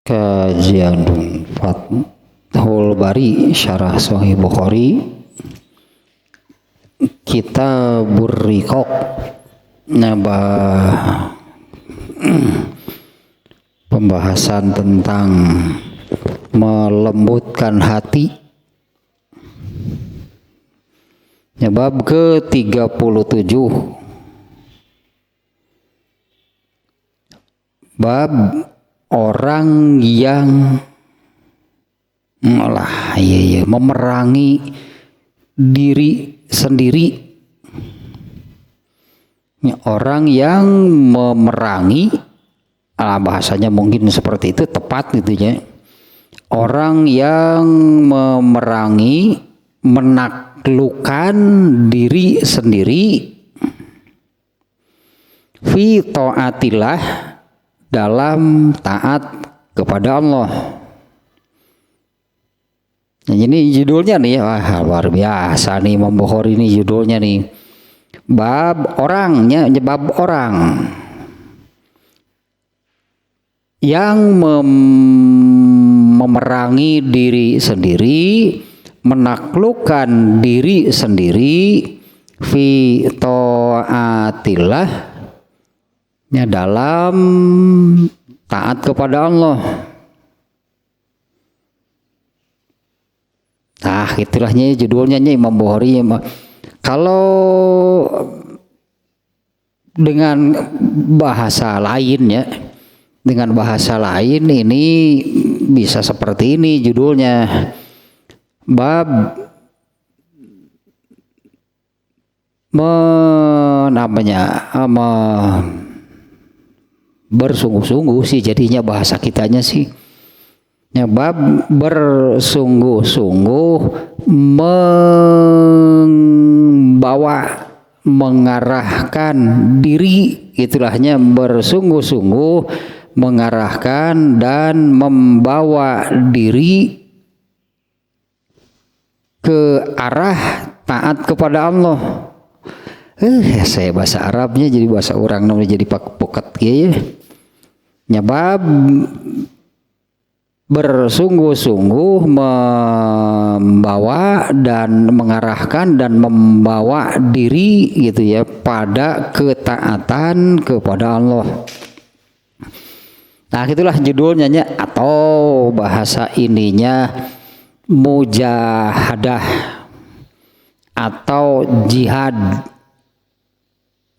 Kajian Fathul Bari Syarah Sahih Bukhari, Kitabur Riqaq, pembahasan tentang melembutkan hati. Bab ke-37. Bab orang yang memerangi diri sendiri. Orang yang memerangi, bahasanya mungkin seperti itu tepat gitu ya. Orang yang memerangi, menaklukkan diri sendiri fi taatillah, dalam taat kepada Allah. Nah, ini judulnya nih, wah luar biasa nih, Imam Bukhari ini judulnya nih. Bab orangnya, bab orang yang memerangi diri sendiri, menaklukkan diri sendiri fi taatillah, dalam taat kepada Allah. Nah, itulahnya judulnya Imam Bukhari. Kalau dengan bahasa lain ya, dengan bahasa lain ini bisa seperti ini judulnya. Bab bersungguh-sungguh sih jadinya bahasa kitanya sih. Ya, bab bersungguh-sungguh mengarahkan diri, itulahnya bersungguh-sungguh mengarahkan dan membawa diri ke arah taat kepada Allah. Saya bahasa Arabnya jadi bahasa orang namanya jadi poket ya. Nyabab bersungguh-sungguh membawa dan mengarahkan dan membawa diri gitu ya pada ketaatan kepada Allah. Nah, itulah judulnya atau bahasa ininya mujahadah atau jihad.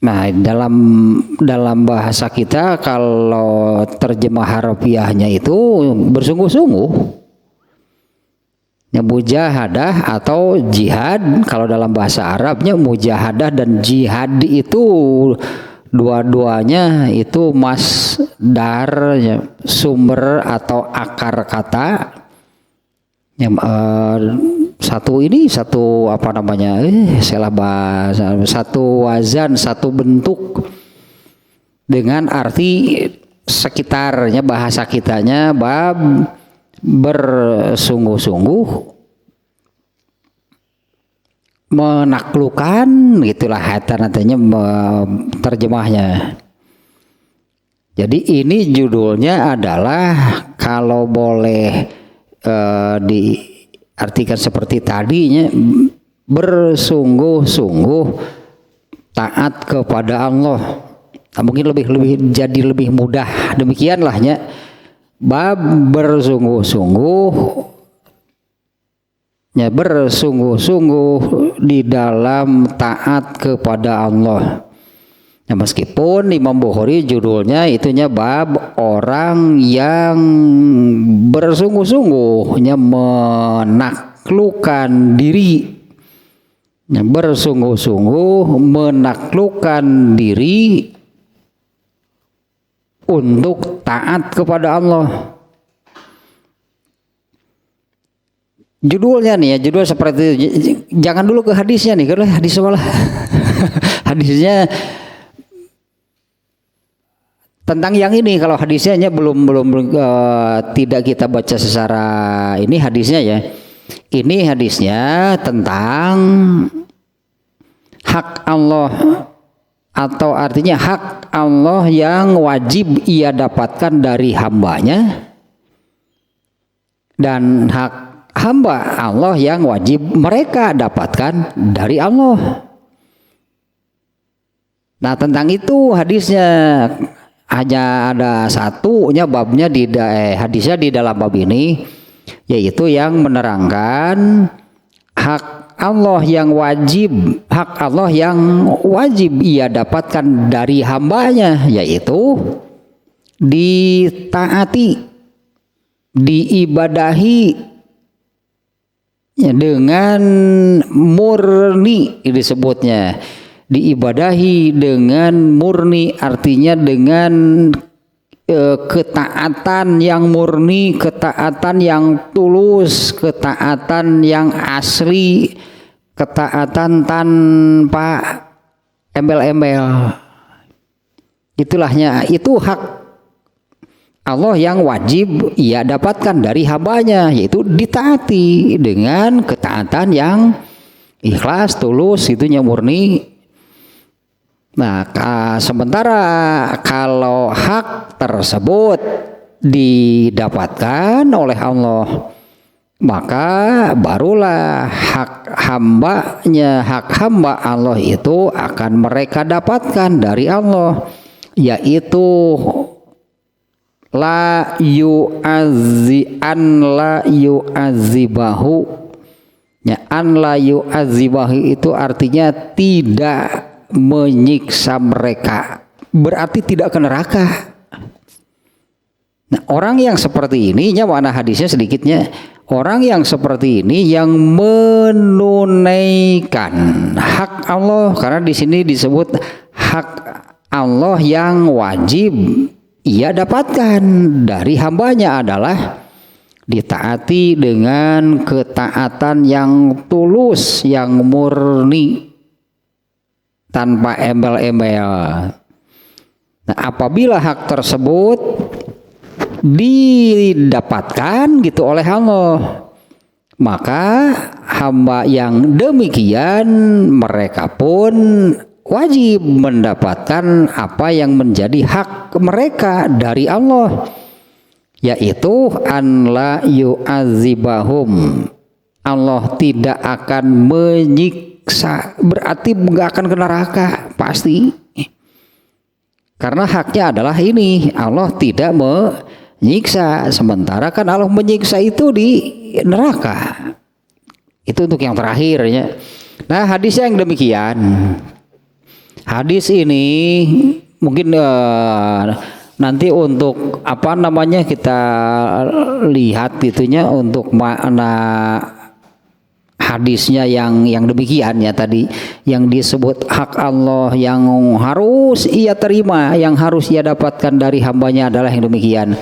Nah, dalam bahasa kita kalau terjemah harfiahnya itu bersungguh-sungguh. Ya, mujahadah atau jihad, kalau dalam bahasa Arabnya mujahadah dan jihad itu dua-duanya itu masdar ya, sumber atau akar kata. Satu apa namanya salah bahasa, satu wazan, satu bentuk dengan arti sekitarnya, bahasa kitanya bab bersungguh-sungguh menaklukkan, gitulah nantinya terjemahnya. Jadi ini judulnya adalah, kalau boleh diartikan seperti tadinya, bersungguh-sungguh taat kepada Allah. Nah, mungkin jadi lebih mudah demikianlahnya. Bab bersungguh-sungguh ya, bersungguh-sungguh di dalam taat kepada Allah. Nah, meskipun Imam Bukhari judulnya itunya bab orang yang bersungguh-sungguhnya menaklukkan diri, bersungguh-sungguh menaklukkan diri untuk taat kepada Allah. Judulnya nih ya, judul seperti itu. Jangan dulu ke hadisnya nih, karena hadis malah hadisnya tentang yang ini. Kalau hadisnya belum tidak kita baca secara ini hadisnya ya. Ini hadisnya tentang hak Allah atau artinya hak Allah yang wajib ia dapatkan dari hambanya dan hak hamba Allah yang wajib mereka dapatkan dari Allah. Nah, tentang itu hadisnya hanya ada satunya babnya hadisnya di dalam bab ini, yaitu yang menerangkan hak Allah yang wajib ia dapatkan dari hambanya, yaitu ditaati, diibadahi dengan murni disebutnya. Diibadahi dengan murni artinya dengan ketaatan yang murni, ketaatan yang tulus, ketaatan yang asli, ketaatan tanpa embel-embel. Itulahnya, itu hak Allah yang wajib ia dapatkan dari hambanya, yaitu ditaati dengan ketaatan yang ikhlas, tulus, itunya murni. Nah, sementara kalau hak tersebut didapatkan oleh Allah, maka barulah hak hamba Allah itu akan mereka dapatkan dari Allah, yaitu la yu'azibahu. Ya, an la yu'azibahu itu artinya tidak menyiksa mereka, berarti tidak ke neraka. Nah, orang yang seperti ini, mana hadisnya sedikitnya, orang yang seperti ini yang menunaikan hak Allah, karena di sini disebut hak Allah yang wajib ia dapatkan dari hambanya adalah ditaati dengan ketaatan yang tulus, yang murni, tanpa embel-embel. Nah, apabila hak tersebut didapatkan gitu oleh Allah, maka hamba yang demikian mereka pun wajib mendapatkan apa yang menjadi hak mereka dari Allah, yaitu an la yu'azibahum. Allah tidak akan menyiksa, berarti nggak akan ke neraka pasti, karena haknya adalah ini, Allah tidak menyiksa. Sementara kan Allah menyiksa itu di neraka, itu untuk yang terakhirnya. Nah, hadisnya yang demikian. Hadis ini mungkin nanti untuk apa namanya kita lihat itunya untuk makna hadisnya yang demikian ya, tadi yang disebut hak Allah yang harus ia terima, yang harus ia dapatkan dari hambanya adalah yang demikian.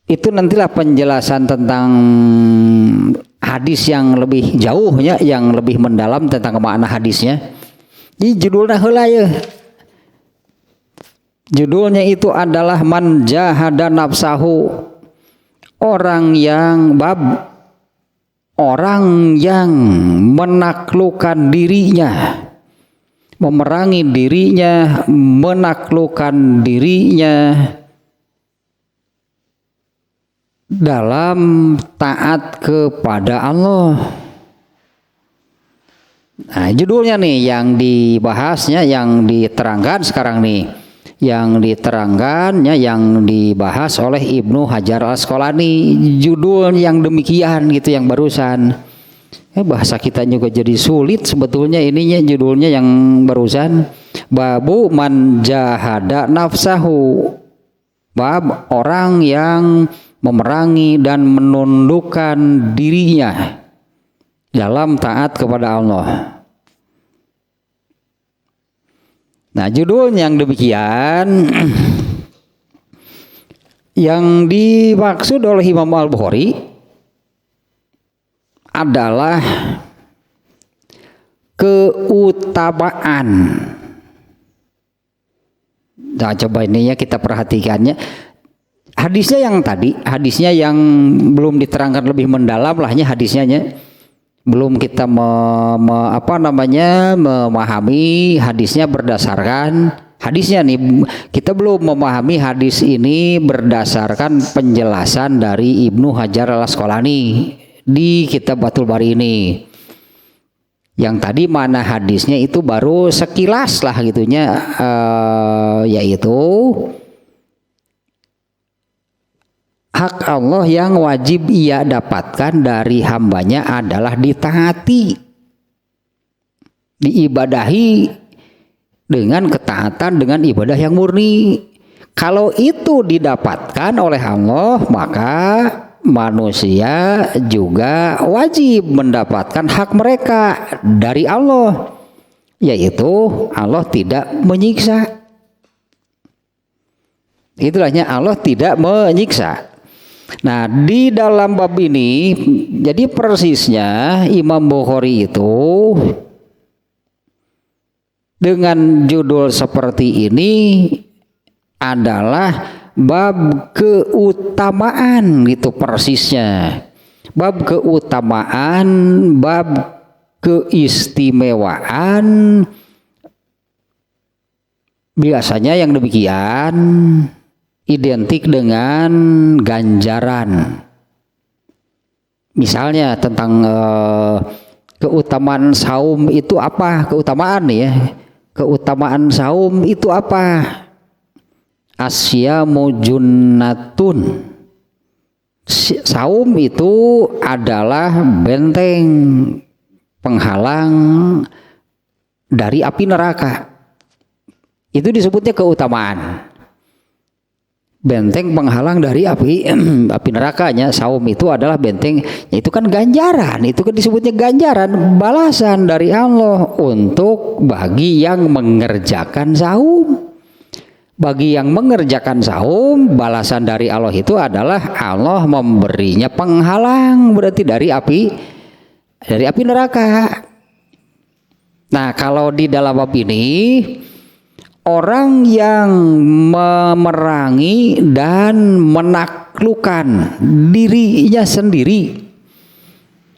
Itu nantilah penjelasan tentang hadis yang lebih jauhnya, yang lebih mendalam tentang makna hadisnya. Jadi judulnya heula ya. Judulnya itu adalah man jahada nafsahu, orang yang menaklukkan dirinya, memerangi dirinya, menaklukkan dirinya dalam taat kepada Allah. Nah, judulnya nih yang dibahasnya, yang diterangkan sekarang nih, yang diterangkannya, yang dibahas oleh Ibnu Hajar Al-Asqalani, judul yang demikian gitu, yang barusan. Bahasa kita juga jadi sulit sebetulnya ininya, judulnya yang barusan. Babu man jahada nafsahu, bab orang yang memerangi dan menundukkan dirinya dalam taat kepada Allah. Nah, judul yang demikian yang dimaksud oleh Imam Al-Bukhari adalah keutamaan. Nah, coba ini ya kita perhatikannya. Hadisnya yang tadi, hadisnya yang belum diterangkan lebih mendalam lahnya hadisnya. Belum kita memahami hadisnya berdasarkan hadisnya nih, kita belum memahami hadis ini berdasarkan penjelasan dari Ibnu Hajar Al-Asqalani di kitab Fathul Bari ini. Yang tadi mana hadisnya itu baru sekilas lah gitunya, yaitu hak Allah yang wajib ia dapatkan dari hambanya adalah ditaati, diibadahi dengan ketaatan, dengan ibadah yang murni. Kalau itu didapatkan oleh Allah, maka manusia juga wajib mendapatkan hak mereka dari Allah, yaitu Allah tidak menyiksa. Itulahnya Allah tidak menyiksa. Nah, di dalam bab ini jadi persisnya Imam Bukhari itu dengan judul seperti ini adalah bab keutamaan, gitu persisnya. Bab keutamaan, bab keistimewaan. Biasanya yang demikian identik dengan ganjaran. Misalnya tentang keutamaan saum itu apa? Keutamaan ya. Keutamaan saum itu apa? Asyamu junnatun. Saum itu adalah benteng penghalang dari api neraka. Itu disebutnya keutamaan. Benteng penghalang dari api nerakanya. Saum itu adalah benteng, itu kan ganjaran, itu kan disebutnya ganjaran, balasan dari Allah untuk bagi yang mengerjakan saum. Bagi yang mengerjakan saum, balasan dari Allah itu adalah Allah memberinya penghalang, berarti dari api neraka. Nah, kalau di dalam bab ini orang yang memerangi dan menaklukkan dirinya sendiri,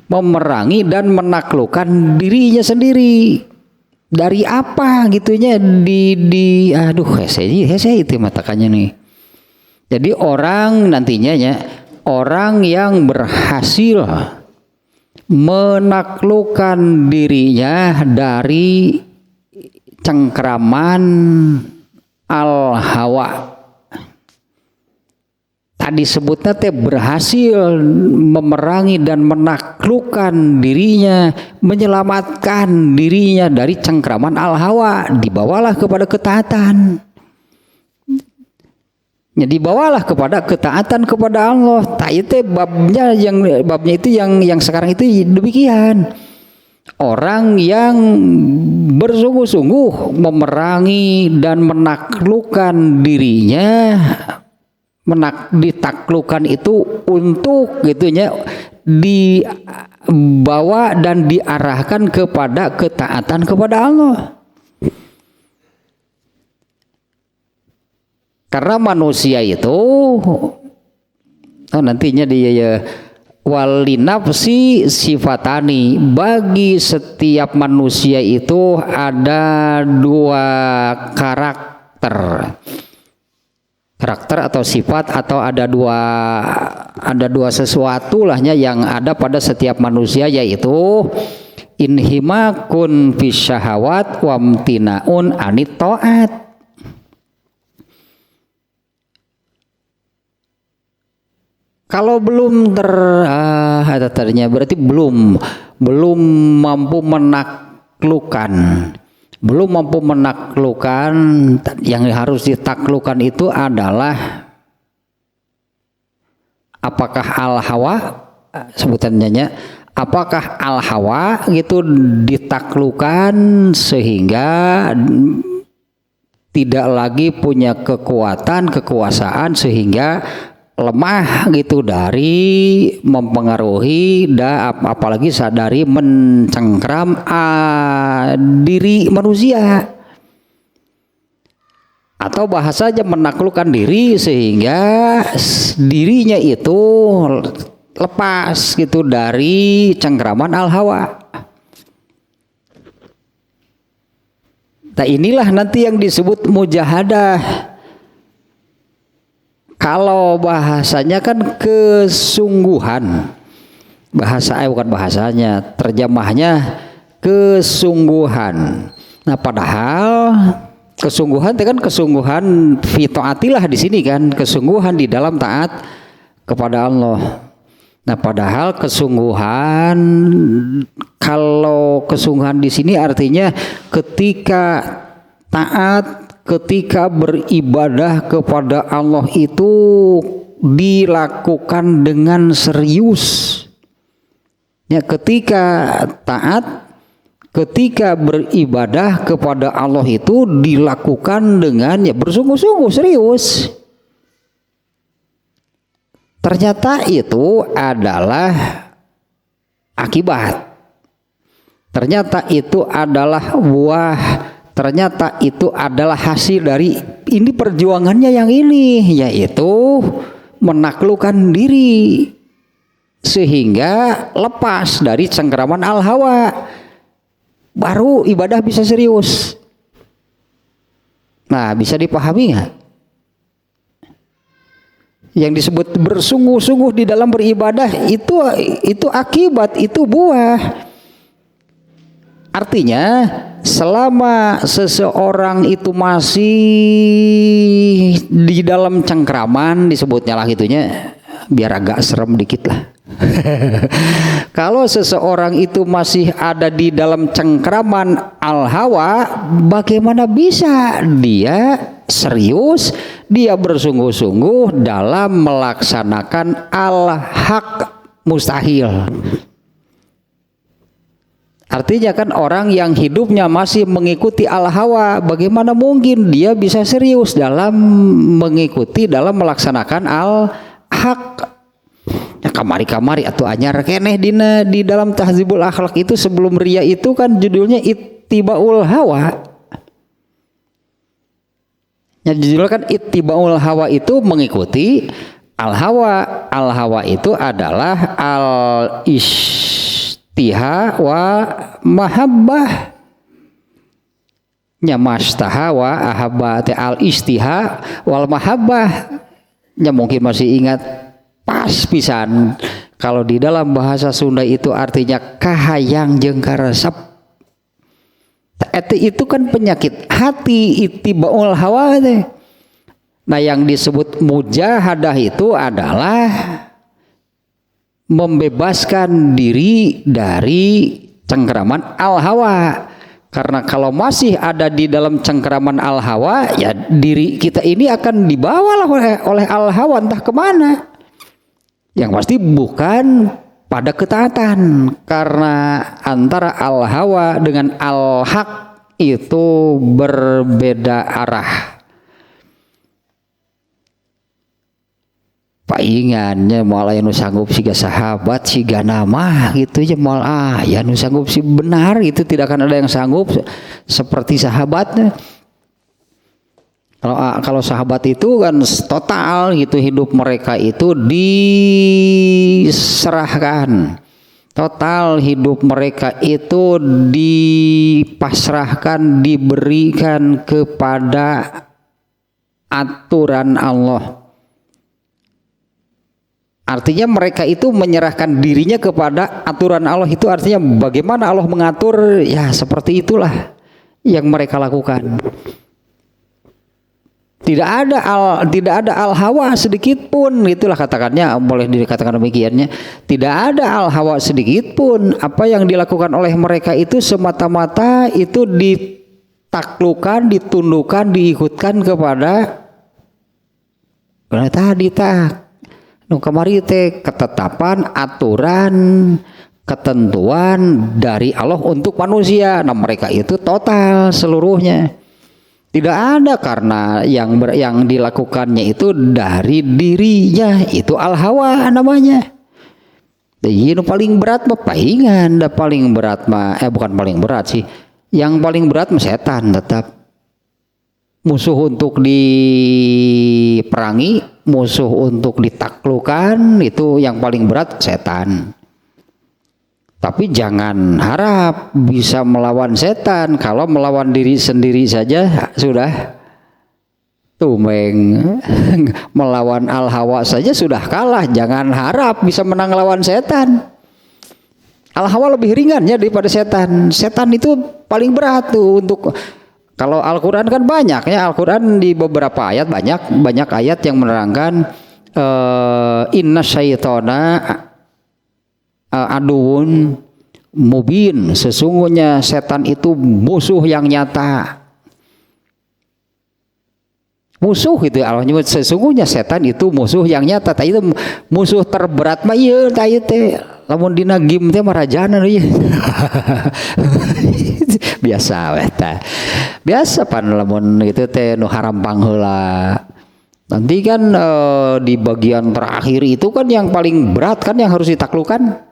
memerangi dan menaklukkan dirinya sendiri, dari apa gitunya hese itu matakannya nih. Jadi orang nantinya ya, orang yang berhasil menaklukkan dirinya dari cengkraman al-hawa. Tadi sebutnya teh berhasil memerangi dan menaklukkan dirinya, menyelamatkan dirinya dari cengkraman al-hawa, dibawalah kepada ketaatan. Ya, dibawalah kepada ketaatan kepada Allah. Itu babnya itu yang sekarang itu demikian. Orang yang bersungguh-sungguh memerangi dan menaklukkan dirinya, ditaklukkan itu untuk gitunya dibawa dan diarahkan kepada ketaatan kepada Allah. Karena manusia itu nantinya dia walinafsi sifatani, bagi setiap manusia itu ada dua karakter atau sifat, atau ada dua sesuatu lahnya yang ada pada setiap manusia, yaitu inhimakun fisyahawat wamtinaun anit ta'at. Kalau belum ternyata berarti belum mampu menaklukkan. Belum mampu menaklukkan, yang harus ditaklukkan itu adalah apakah al-hawa, sebutannya apakah al-hawa gitu ditaklukkan sehingga tidak lagi punya kekuasaan sehingga lemah gitu dari mempengaruhi apalagi dari mencengkram diri manusia, atau bahasanya menaklukkan diri sehingga dirinya itu lepas gitu dari cengkraman al-hawa. Nah inilah nanti yang disebut mujahadah. Kalau bahasanya kan kesungguhan, bukan bahasanya, terjemahnya kesungguhan. Nah padahal kesungguhan itu kan kesungguhan fi taatilah di sini kan, kesungguhan di dalam taat kepada Allah. Nah padahal kesungguhan, kalau kesungguhan di sini artinya ketika taat, ketika beribadah kepada Allah itu dilakukan dengan serius. Ya, ketika taat, ketika beribadah kepada Allah itu dilakukan dengan ya bersungguh-sungguh serius. Ternyata itu adalah akibat. Ternyata itu adalah buah. Ternyata itu adalah hasil dari ini perjuangannya yang ini, yaitu menaklukkan diri sehingga lepas dari cengkeraman al-hawa, baru ibadah bisa serius. Nah bisa dipahami nggak? Yang disebut bersungguh-sungguh di dalam beribadah itu akibat, itu buah. Artinya selama seseorang itu masih di dalam cengkraman, disebutnya lah gitunya, biar agak serem dikit lah. Kalau seseorang itu masih ada di dalam cengkraman al-hawa, bagaimana bisa dia serius, dia bersungguh-sungguh dalam melaksanakan al-haq mustahil. Artinya kan orang yang hidupnya masih mengikuti al-hawa, bagaimana mungkin dia bisa serius dalam mengikuti, dalam melaksanakan al-haq. Ya kamari-kamari atau anyar keneh di dalam Tahzibul Akhlak itu sebelum ria itu kan judulnya Ittibaul Hawa. Ya judulnya kan Ittibaul Hawa itu mengikuti al-hawa. Al-hawa itu adalah al-istiha wa mahabbah. Nya mastaha wa ahabba al-istiha wal mahabbah. Ya mungkin masih ingat pas pisan kalau di dalam bahasa Sunda itu artinya kahayang jeung karesep. Itu kan penyakit hati, ittibaul hawa teh. Nah yang disebut mujahadah itu adalah membebaskan diri dari cengkeraman al-hawa. Karena kalau masih ada di dalam cengkeraman al-hawa, ya diri kita ini akan dibawa oleh al-hawa entah kemana. Yang pasti bukan pada ketaatan, karena antara al-hawa dengan al-haq itu berbeda arah. Paingannya malah yang sanggup siga sahabat siga nama gitu aja malah ya nu sanggup si benar itu, tidak akan ada yang sanggup seperti sahabatnya. Kalau sahabat itu kan total gitu, hidup mereka itu diserahkan, total hidup mereka itu dipasrahkan, diberikan kepada aturan Allah. Artinya mereka itu menyerahkan dirinya kepada aturan Allah, itu artinya bagaimana Allah mengatur, ya seperti itulah yang mereka lakukan. Tidak ada al-hawa sedikit pun, itulah katakannya, boleh dikatakan demikiannya. Tidak ada al-hawa sedikit pun. Apa yang dilakukan oleh mereka itu semata-mata itu ditaklukkan, ditundukkan, diikutkan kepada tadi kemari teh ketetapan, aturan, ketentuan dari Allah untuk manusia. Nah mereka itu total seluruhnya. Tidak ada, karena yang dilakukannya itu dari dirinya, itu al-hawa namanya. Jadi paling berat mah paingan, paling berat mah bukan paling berat sih. Yang paling berat mah setan tetap. Musuh untuk diperangi, musuh untuk ditaklukkan, itu yang paling berat setan. Tapi jangan harap bisa melawan setan. Kalau melawan diri sendiri saja sudah tumeng. Melawan al-hawa saja sudah kalah. Jangan harap bisa menang lawan setan. Al-hawa lebih ringannya daripada setan. Setan itu paling berat tuh untuk, kalau Al-Quran kan banyak ya. Al-Quran di beberapa ayat banyak ayat yang menerangkan inna syaitona aduun mubin, sesungguhnya setan itu musuh yang nyata. Musuh itu Allah nyebut, sesungguhnya setan itu musuh yang nyata. Tah itu musuh terberat mah ieu tah ieu teh lamun dina game teh marajana ieu. Biasa we tah. Biasa pan lamun gitu teh nu harampang heula. Nanti kan di bagian terakhir itu kan yang paling berat kan yang harus ditaklukkan.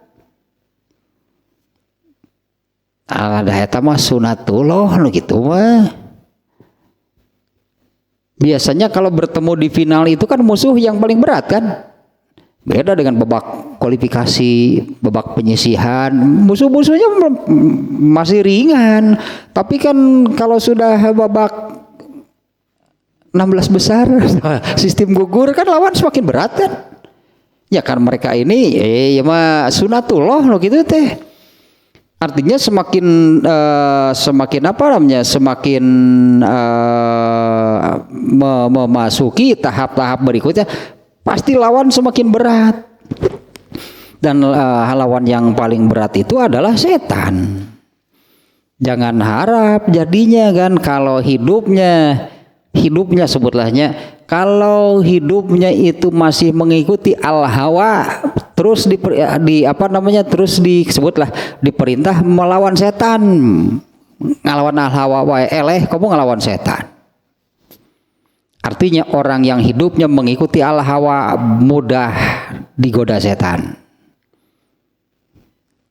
Ada eta mah sunatullah gitu mah. Biasanya kalau bertemu di final itu kan musuh yang paling berat kan. Beda dengan babak kualifikasi, babak penyisihan, musuh-musuhnya masih ringan. Tapi kan kalau sudah babak 16 besar sistem gugur kan lawan semakin berat kan. Ya kan mereka ini ya mah sunatullah lo gitu teh. Artinya semakin apa namanya, semakin memasuki tahap-tahap berikutnya pasti lawan semakin berat. Dan lawan yang paling berat itu adalah setan. Jangan harap jadinya kan kalau hidupnya sebutlahnya, kalau hidupnya itu masih mengikuti al-hawa, terus terus disebutlah diperintah melawan setan, ngelawan al-hawa wae eleh kamu ngelawan setan. Artinya orang yang hidupnya mengikuti al-hawa mudah digoda setan.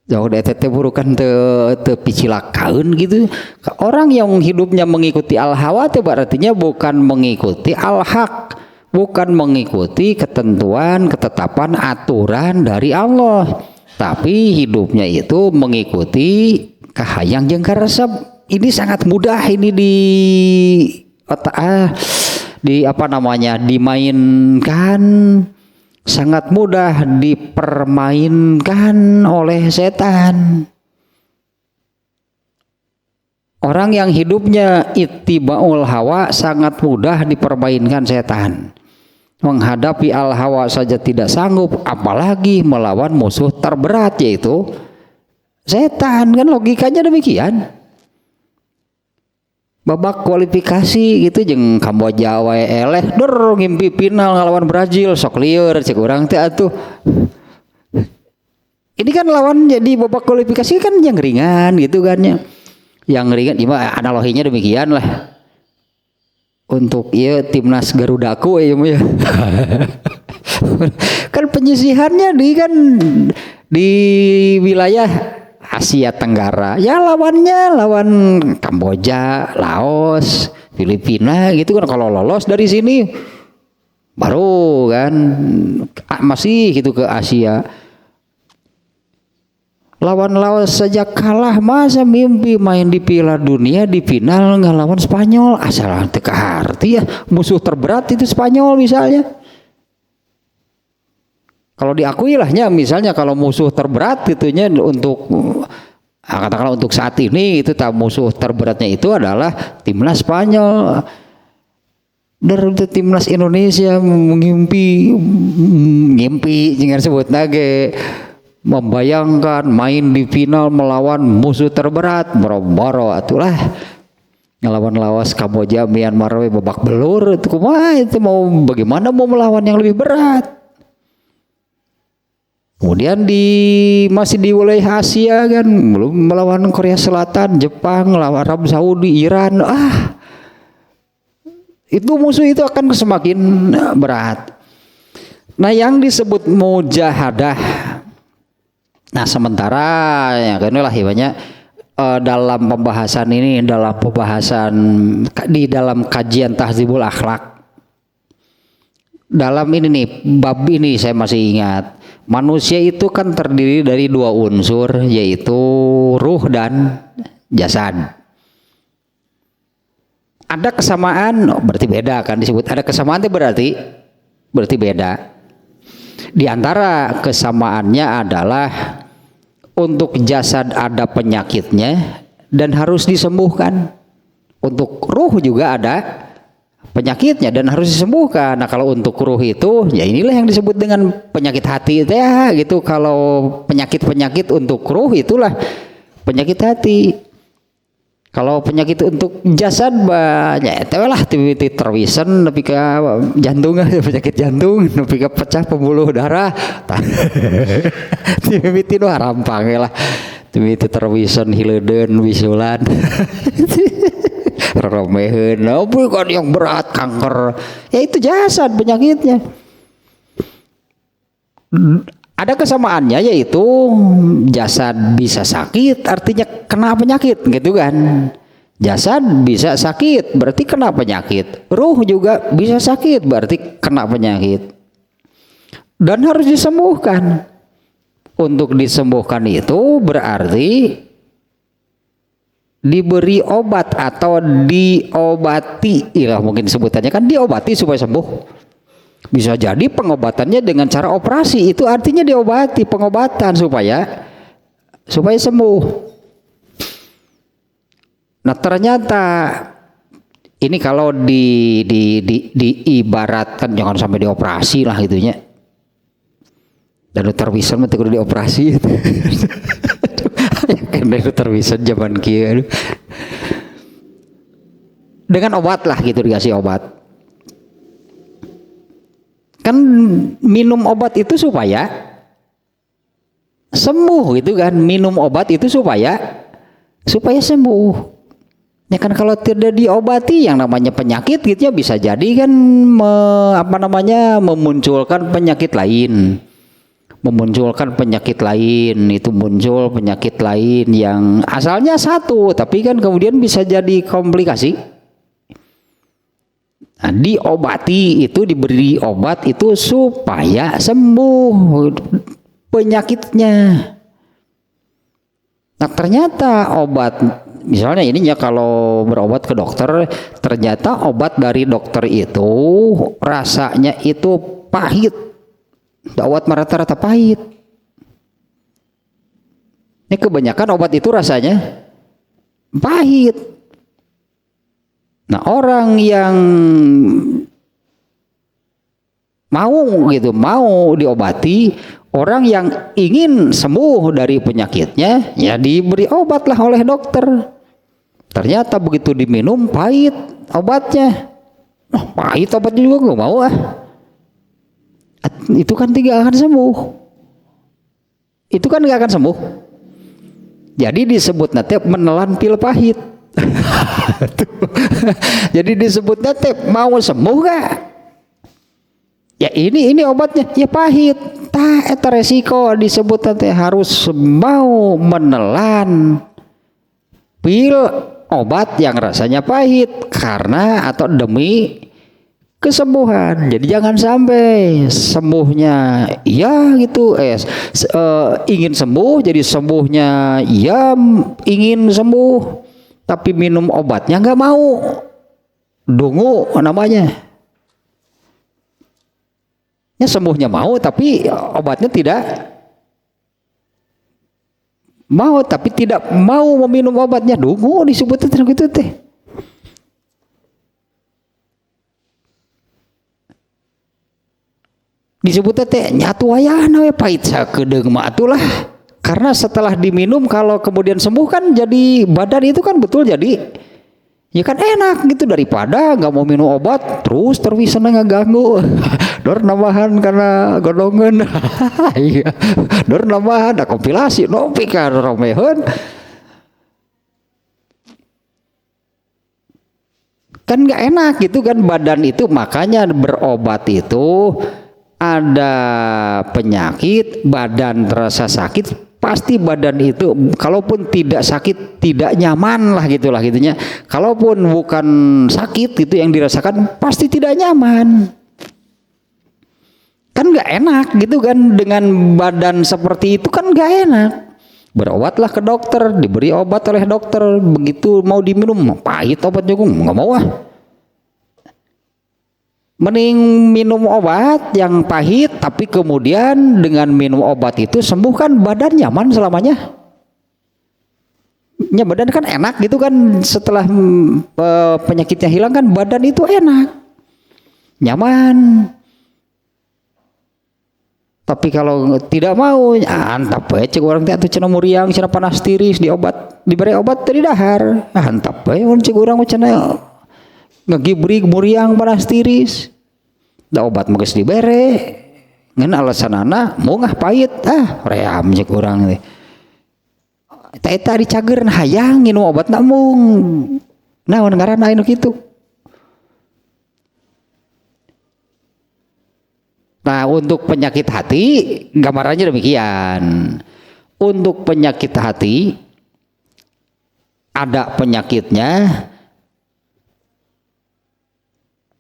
Jauh dari tete burukan te picilakaun gitu. Orang yang hidupnya mengikuti al-hawa itu berartinya bukan mengikuti al-haq, bukan mengikuti ketentuan, ketetapan, aturan dari Allah, tapi hidupnya itu mengikuti kahayang jeung karesep. Ini sangat mudah ini dimainkan, sangat mudah dipermainkan oleh setan. Orang yang hidupnya ittiba'ul hawa sangat mudah dipermainkan setan. Menghadapi al-hawa saja tidak sanggup, apalagi melawan musuh terberat yaitu setan. Kan logikanya demikian. Babak kualifikasi gitu jeung Kamboja wae eleh dur ngimpi final ngelawan Brazil sok lieur cek urang teh atuh. Ini kan lawan jadi babak kualifikasi kan yang ringan gitu kan ya. Yang ringan gimana analoginya demikian lah. Untuk timnas Garudaku ya. Kan penyisihannya di wilayah Asia Tenggara. Ya lawan Kamboja, Laos, Filipina gitu kan. Kalau lolos dari sini baru kan masih gitu ke Asia. Lawan Laos saja kalah, masa mimpi main di Piala Dunia di final ngelawan Spanyol. Asal teu kaharti ya, musuh terberat itu Spanyol misalnya. Kalau diakui lahnya misalnya kalau musuh terberat itunya untuk katakanlah untuk saat ini itu musuh terberatnya itu adalah timnas Spanyol. Dari timnas Indonesia ngimpi jangan sebut nage membayangkan main di final melawan musuh terberat boro-boro atulah ngelawan Laos, Kamboja, Myanmar babak belur itu kumaha itu mau bagaimana mau melawan yang lebih berat. Kemudian masih di wilayah Asia kan belum melawan Korea Selatan, Jepang, lawan Arab Saudi, Iran. Itu musuh itu akan semakin berat. Nah, yang disebut mujahadah. Nah, sementara ya kan lah banyak dalam pembahasan ini di dalam kajian Tahdzibul Akhlak. Dalam ini nih bab ini saya masih ingat Manusia itu kan terdiri dari dua unsur, yaitu ruh dan jasad. Ada kesamaan, berarti beda kan disebut. Ada kesamaan itu berarti beda. Di antara kesamaannya adalah untuk jasad ada penyakitnya dan harus disembuhkan. Untuk ruh juga ada penyakitnya dan harus disembuhkan. Nah, kalau untuk ruh itu ya inilah yang disebut dengan penyakit hati ya gitu. Kalau penyakit-penyakit untuk ruh itulah penyakit hati. Kalau penyakit untuk jasad banyak lah tiba-tiba terwisen nepi ka jantung, penyakit jantung nepi ka pecah pembuluh darah. Tiba-tiba harampang lah. Tiba-tiba terwisen hileuden wisulan. Romeheun, bukan yang berat kanker. Ya itu jasad penyakitnya. Ada kesamaannya yaitu jasad bisa sakit artinya kena penyakit gitu kan. Jasad bisa sakit berarti kena penyakit. Ruh juga bisa sakit berarti kena penyakit. Dan harus disembuhkan. Untuk disembuhkan itu berarti diberi obat atau diobati. Ilah mungkin sebutannya kan diobati supaya sembuh. Bisa jadi pengobatannya dengan cara operasi, itu artinya diobati, pengobatan supaya sembuh. Nah, ternyata ini kalau diibaratkan jangan sampai dioperasi lah gitunya. Dan dokter Wisan mah kudu dioperasi. Kan dokter Wisan zaman kieu. Dengan obat lah gitu, dikasih obat. Kan minum obat itu supaya sembuh gitu kan, minum obat itu supaya sembuh. Ya kan kalau tidak diobati yang namanya penyakit gitu ya bisa jadi kan memunculkan penyakit lain. Memunculkan penyakit lain, itu muncul penyakit lain yang asalnya satu tapi kan kemudian bisa jadi komplikasi. Nah, diobati itu diberi obat itu supaya sembuh penyakitnya. Nah, ternyata obat misalnya ininya kalau berobat ke dokter, ternyata obat dari dokter itu rasanya itu pahit. Obat rata-rata pahit. Ini kebanyakan obat itu rasanya pahit. Nah, orang yang mau diobati, orang yang ingin sembuh dari penyakitnya, ya diberi obat lah oleh dokter. Ternyata begitu diminum pahit obatnya. Pahit obatnya juga gak mau Itu kan tidak akan sembuh. Itu kan gak akan sembuh. Jadi disebut nanti menelan pil pahit. Jadi disebutnya teh mau sembuh gak? Ya ini obatnya ya pahit. Eta resiko disebut teh harus mau menelan pil obat yang rasanya pahit karena atau demi kesembuhan. Jadi jangan sampai sembuhnya iya gitu ingin sembuh, jadi sembuhnya iya ingin sembuh tapi minum obatnya nggak mau, dungu namanya. Ya sembuhnya mau tapi obatnya tidak mau, tapi tidak mau meminum obatnya, dungu disebutnya gitu teh. Disebutnya teh nyatu ayana we pahit sakedeung mah atulah. Karena setelah diminum kalau kemudian sembuh kan jadi badan itu kan betul jadi ya kan enak gitu daripada nggak mau minum obat terus terwisana ngeganggu. Dor nambahan karena godongan. Iya. Dor nambahan ada kompilasi nopi ka romeheun. Kan nggak enak gitu kan badan itu, makanya berobat itu ada penyakit badan terasa sakit. Pasti badan itu kalaupun tidak sakit tidak nyaman lah gitunya. Kalaupun bukan sakit itu yang dirasakan pasti tidak nyaman. Kan nggak enak gitu kan, dengan badan seperti itu kan nggak enak. Berobatlah ke dokter, diberi obat oleh dokter, begitu mau diminum pahit obatnya, gue nggak mau ah. Mending minum obat yang pahit, tapi kemudian dengan minum obat itu sembuh, kan badan nyaman selamanya. Ya badan kan enak gitu kan, setelah penyakitnya hilang kan badan itu enak, nyaman. Tapi kalau tidak mau, antap ya cek orang teh cenah muriang, cenah panas tiris, diberi obat tadi dahar, antap ya cek orang cenah ngegibrig muriang panas tiris, da obat mah geus dibere, ngan alasanana moungah pahit, ream cek urang teh. Eta dicageurna hayang nginum obat mung. Naon ngaranna anu kitu? Nah, untuk penyakit hati gambarannya demikian. Untuk penyakit hati ada penyakitnya,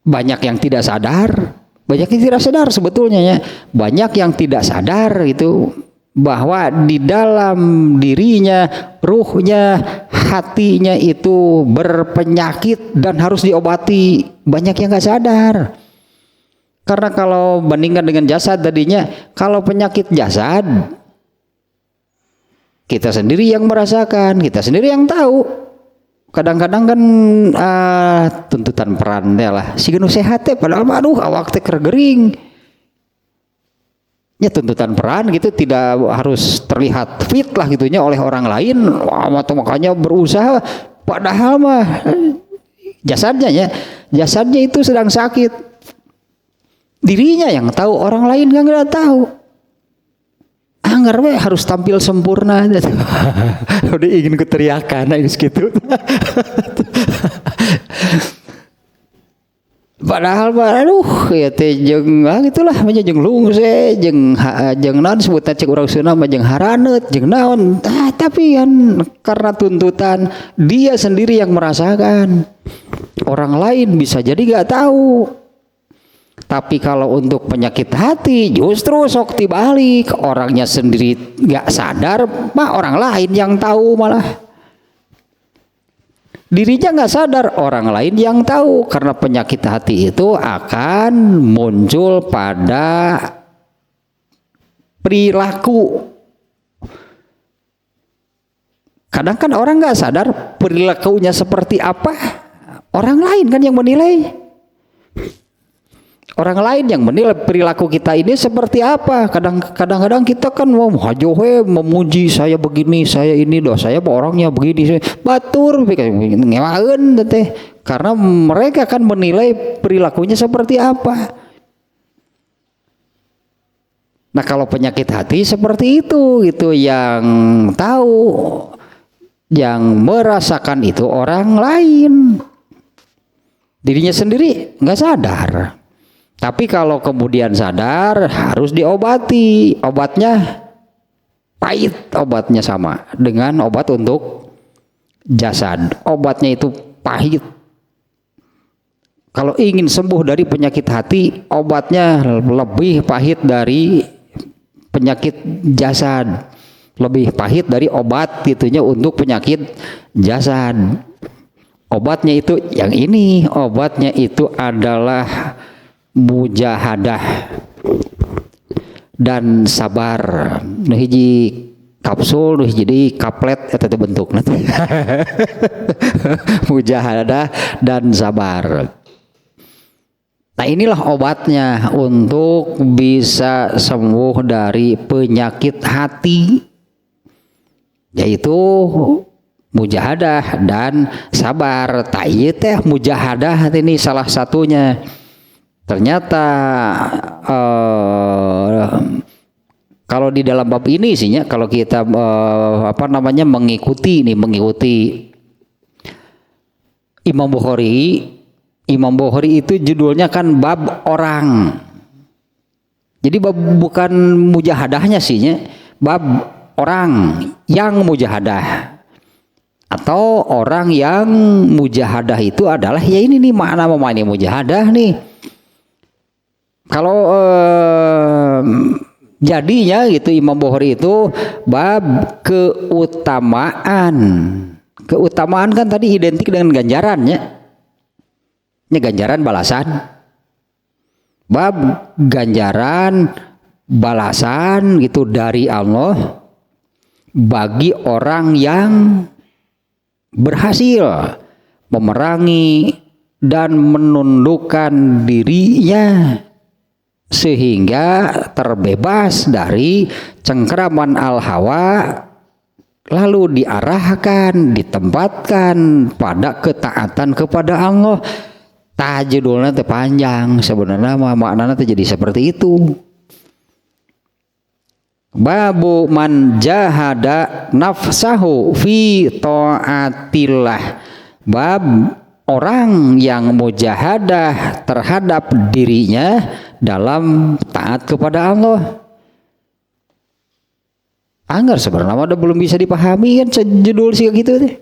banyak yang tidak sadar, banyak yang tidak sadar sebetulnya ya. Banyak yang tidak sadar itu bahwa di dalam dirinya, ruhnya, hatinya itu berpenyakit dan harus diobati. Banyak yang nggak sadar. Karena kalau bandingkan dengan jasad tadinya, kalau penyakit jasad kita sendiri yang merasakan, kita sendiri yang tahu. Kadang-kadang kan tuntutan peran teh lah, si nu sehat teh padahal aduh awak teh kergering. Ya tuntutan peran gitu tidak harus terlihat fit lah gitunya oleh orang lain, makanya berusaha padahal mah jasadnya itu sedang sakit. Dirinya yang tahu, orang lain nggak tahu. Anggar we harus tampil sempurna. Udah ingin keteriakan ini segitu. Padahal aduh ya teh jeung gitulah mah jeung lungse jeung naon sebutna cek urang Sunda mah jeung haraneut jeung naon, tapi kan karena tuntutan dia sendiri yang merasakan, orang lain bisa jadi nggak tahu. Tapi kalau untuk penyakit hati justru sok dibalik, orangnya sendiri nggak sadar, mah orang lain yang tahu malah. Dirinya nggak sadar, orang lain yang tahu, karena penyakit hati itu akan muncul pada perilaku. Kadang kan orang nggak sadar perilakunya seperti apa, orang lain kan yang menilai. Orang lain yang menilai perilaku kita ini seperti apa. Kadang-kadang kita kan mau hajohe memuji saya begini, saya ini doh, saya orangnya begini, saya batur ngewaeun teh. Karena mereka kan menilai perilakunya seperti apa. Nah, kalau penyakit hati seperti itu gitu, yang tahu, yang merasakan itu orang lain. Dirinya sendiri nggak sadar. Tapi kalau kemudian sadar harus diobati. Obatnya pahit, obatnya sama dengan obat untuk jasad. Obatnya itu pahit. Kalau ingin sembuh dari penyakit hati, obatnya lebih pahit dari penyakit jasad. Lebih pahit dari obat itunya untuk penyakit jasad. Obatnya itu yang ini, obatnya itu adalah mujahadah dan sabar. Nu hiji kapsul, nu hiji kaplet eta teh bentukna. Mujahadah dan sabar. Nah, inilah obatnya untuk bisa sembuh dari penyakit hati, yaitu mujahadah dan sabar. Tak ieu teh mujahadah ini salah satunya. Ternyata kalau di dalam bab ini isinya, kalau kita mengikuti Imam Bukhari itu judulnya kan bab orang. Jadi bab bukan mujahadahnya sihnya, bab orang yang mujahadah. Atau orang yang mujahadah itu adalah ya ini nih makna ini mujahadah nih. Kalau Jadinya gitu Imam Bukhari itu bab keutamaan. Keutamaan kan tadi identik dengan ganjarannya. Ini ganjaran balasan. Bab ganjaran balasan gitu dari Allah bagi orang yang berhasil memerangi dan menundukkan dirinya sehingga terbebas dari cengkraman al-hawa, lalu diarahkan, ditempatkan pada ketaatan kepada Allah. Judulnya teh panjang, sebenarnya maknanya teh jadi seperti itu. Babu man jahada nafsahu fi taatillah. Bab orang yang mujahadah terhadap dirinya dalam taat kepada Allah. Anggar sebenarnya udah belum bisa dipahami kan judul sih gitu deh.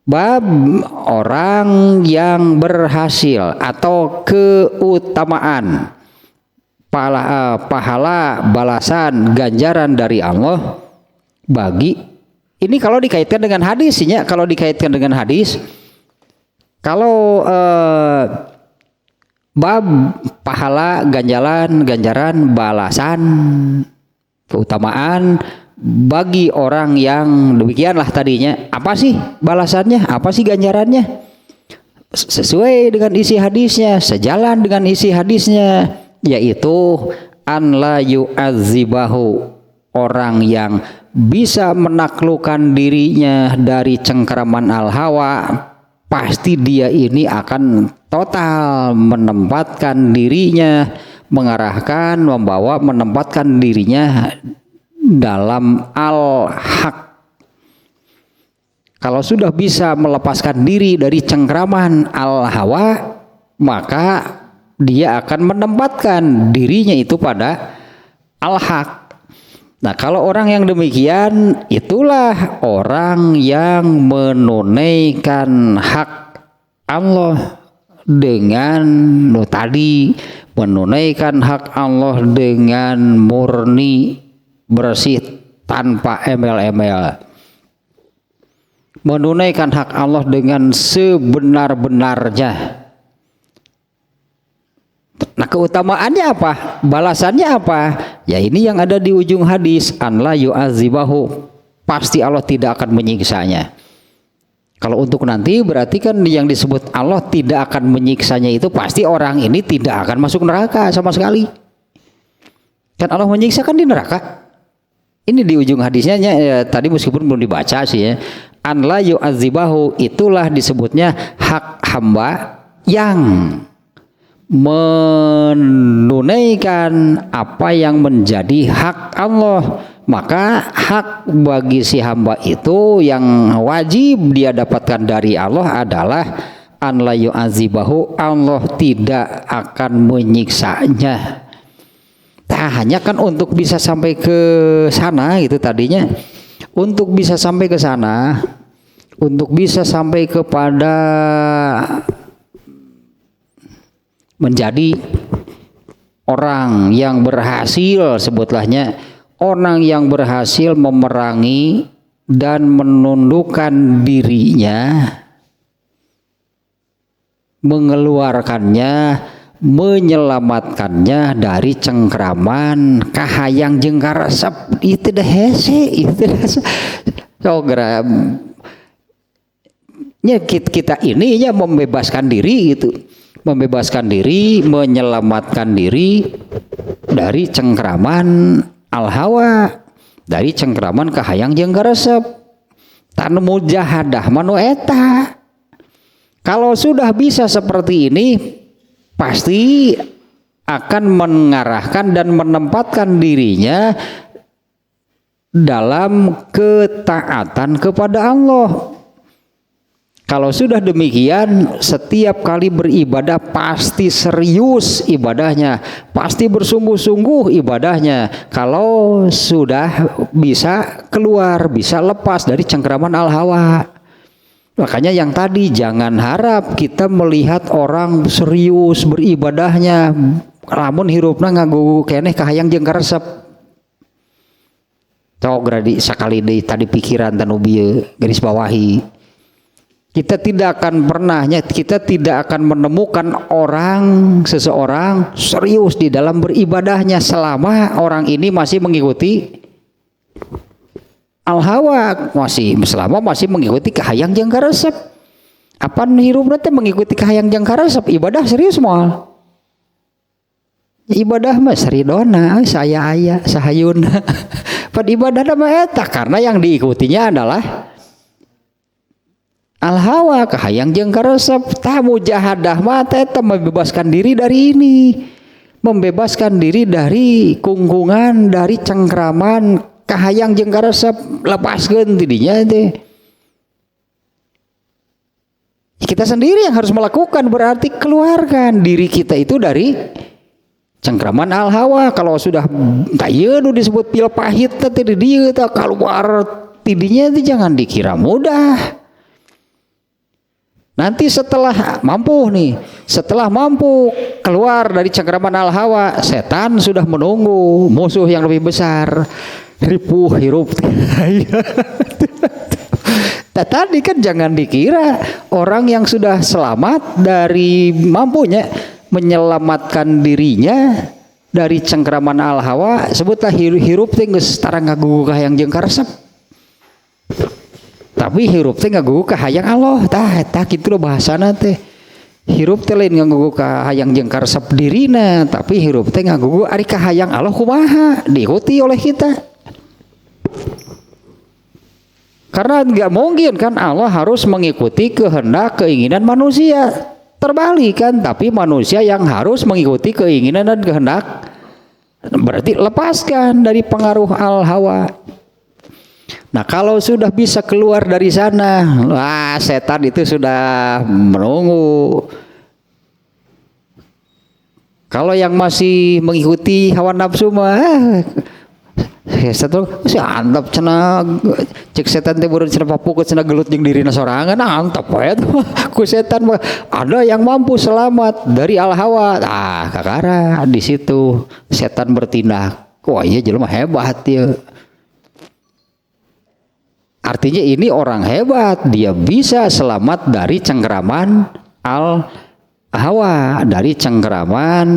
Bab orang yang berhasil atau keutamaan pahala balasan ganjaran dari Allah bagi ini kalau dikaitkan dengan hadisnya, kalau dikaitkan dengan hadis, kalau bab pahala ganjaran balasan keutamaan bagi orang yang demikianlah tadinya. Apa sih balasannya? Apa sih ganjarannya? Sesuai dengan isi hadisnya, sejalan dengan isi hadisnya, yaitu an la yu'adzibahu, orang yang bisa menaklukkan dirinya dari cengkeraman al-hawa, pasti dia ini akan total menempatkan dirinya, mengarahkan, membawa, menempatkan dirinya dalam al-haq. Kalau sudah bisa melepaskan diri dari cengkraman al-hawa, maka dia akan menempatkan dirinya itu pada al-haq. Nah, kalau orang yang demikian, itulah orang yang menunaikan hak Allah dengan tadi, menunaikan hak Allah dengan murni, bersih, tanpa embel-embel, menunaikan hak Allah dengan sebenar-benarnya. Nah, keutamaannya apa? Balasannya apa? Ya ini yang ada di ujung hadis, an la yu'adzibahu, pasti Allah tidak akan menyiksanya. Kalau untuk nanti berarti kan yang disebut Allah tidak akan menyiksanya itu pasti orang ini tidak akan masuk neraka sama sekali. Kan Allah menyiksa kan di neraka. Ini di ujung hadisnya ya, tadi meskipun belum dibaca sih ya. An la yu'adzibahu, itulah disebutnya hak hamba yang menunaikan apa yang menjadi hak Allah. Maka hak bagi si hamba itu yang wajib dia dapatkan dari Allah adalah an la yu'adzibahu, Allah tidak akan menyiksanya. Hanya kan untuk bisa sampai ke sana gitu tadinya, untuk bisa sampai ke sana, untuk bisa sampai kepada menjadi orang yang berhasil, sebutlahnya orang yang berhasil memerangi dan menundukkan dirinya, mengeluarkannya, menyelamatkannya dari cengkraman kahayang jeung karesep. Itu dah hese, itu dah kita ini ya membebaskan diri gitu, membebaskan diri, menyelamatkan diri dari cengkraman al-hawa, dari cengkraman kahayang jeung karesep. Tan mujahadah manu eta. Kalau sudah bisa seperti ini, pasti akan mengarahkan dan menempatkan dirinya dalam ketaatan kepada Allah. Kalau sudah demikian, setiap kali beribadah pasti serius ibadahnya, pasti bersungguh-sungguh ibadahnya. Kalau sudah bisa keluar, bisa lepas dari cengkraman al-hawa. Makanya yang tadi, jangan harap kita melihat orang serius beribadahnya, lamun hirupna ngagugu keneh kahayang jeung karesep. Cok gradi sakali deui tadi pikiran tanu bieu garis bawahi. Kita tidak akan menemukan seseorang serius di dalam beribadahnya selama orang ini masih mengikuti al-hawa, selama masih mengikuti kahayang jeung karesep. Apan hirupna teh mengikuti kahayang jeung karesep, ibadah serius moal. Ibadah mah saridona, saya aya sahayun. Pad ibadah mah eta karena yang diikutinya adalah al-hawa, kahayang jeung karesep. Tah mujahadah mah eta membebaskan diri dari ini. Membebaskan diri dari kungkungan, dari cengkraman kahayang jeung karesep, lepaskeun tidinya teh. Kita sendiri yang harus melakukan, berarti keluarkan diri kita itu dari cengkraman al-hawa. Kalau sudah ieu nu disebut pil pahit teh di dieu teh keluar tidinya itu jangan dikira mudah. Nanti setelah mampu keluar dari cengkraman al-hawa, setan sudah menunggu musuh yang lebih besar. Ripuh hirup. Tadi kan jangan dikira orang yang sudah selamat dari mampunya menyelamatkan dirinya dari cengkraman al-hawa, sebutlah hirup teh geus tara ngagugu kahayang jeung karesep. Tapi hirup teh ngagugu kahayang Allah, tah kitu bahasana teh. Hirup teh lain ngagugu kahayang jeung karesep dirina, tapi hirup teh ngagugu ari kahayang Allah kumaha diikuti oleh kita. Karena enggak mungkin kan Allah harus mengikuti kehendak keinginan manusia. Terbalik kan, tapi manusia yang harus mengikuti keinginan dan kehendak, berarti lepaskan dari pengaruh al-hawa. Nah kalau sudah bisa keluar dari sana, setan itu sudah menunggu. Kalau yang masih mengikuti hawa nafsu mah setan si antep cenah cek setan teh beureun cenah papukeut cenah gelut jeung dirina sorangan antep we ku setan mah. Ada yang mampu selamat dari al-hawa, kakara di situ setan bertindak. Wah iya jelema hebat ya. Artinya ini orang hebat, dia bisa selamat dari cengkraman al-hawa, dari cengkraman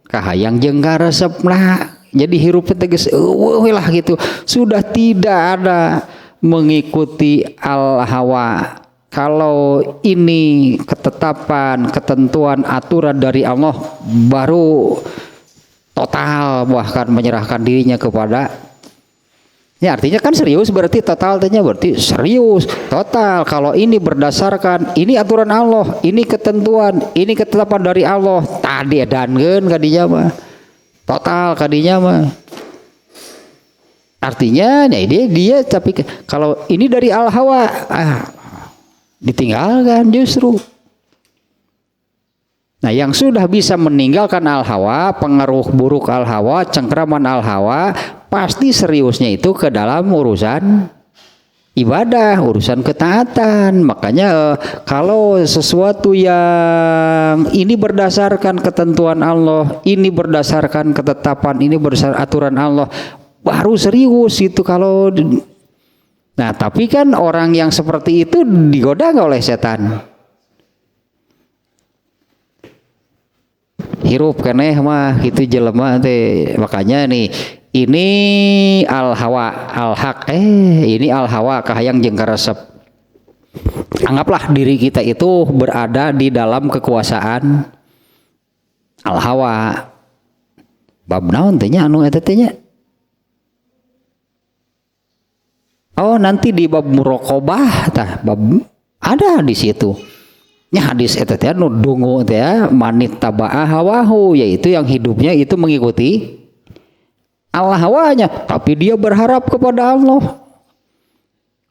kahayang jeung karesep lah. Jadi hirup tegas lah gitu. Sudah tidak ada mengikuti al-hawa. Kalau ini ketetapan, ketentuan, aturan dari Allah, baru total bahkan menyerahkan dirinya kepada. Ya artinya kan serius, berarti total tanya berarti serius, total. Kalau ini berdasarkan ini aturan Allah, ini ketentuan, ini ketetapan dari Allah, tadi edankeun kadinya mah. Total kadinya mah. Artinya ya dia tapi kalau ini dari al-hawa ditinggalkan justru. Nah yang sudah bisa meninggalkan al-hawa, pengaruh buruk al-hawa, cengkraman al-hawa, pasti seriusnya itu ke dalam urusan ibadah, urusan ketaatan. Makanya kalau sesuatu yang ini berdasarkan ketentuan Allah, ini berdasarkan ketetapan, ini berdasarkan aturan Allah, baru serius itu kalau. Nah tapi kan orang yang seperti itu digoda nggak oleh setan? Hirup keneh mah itu jelema teh. Makanya nih ini al-hawa, al-haq, ini al-hawa kahayang jeung karesep. Anggaplah diri kita itu berada di dalam kekuasaan al-hawa. Bab naon teh nya anu eta teh nya? Oh, nanti di bab muraqabah tah, bab ada di situ. Nya hadis eta teh anu dungu teh manit taba'a hawahu, yaitu yang hidupnya itu mengikuti al-hawanya, tapi dia berharap kepada Allah.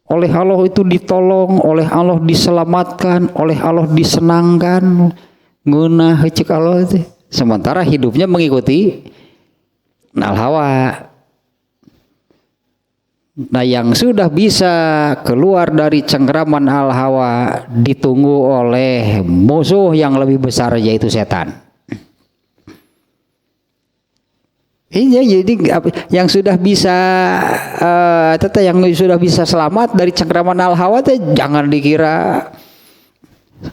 Oleh Allah itu ditolong, oleh Allah diselamatkan, oleh Allah disenangkan. Ngeunah cek Allah itu. Sementara hidupnya mengikuti al-hawa. Nah yang sudah bisa keluar dari cengkraman al-hawa ditunggu oleh musuh yang lebih besar, yaitu setan. Iya, jadi yang sudah bisa yang sudah bisa selamat dari cengkraman al hawa teh jangan dikira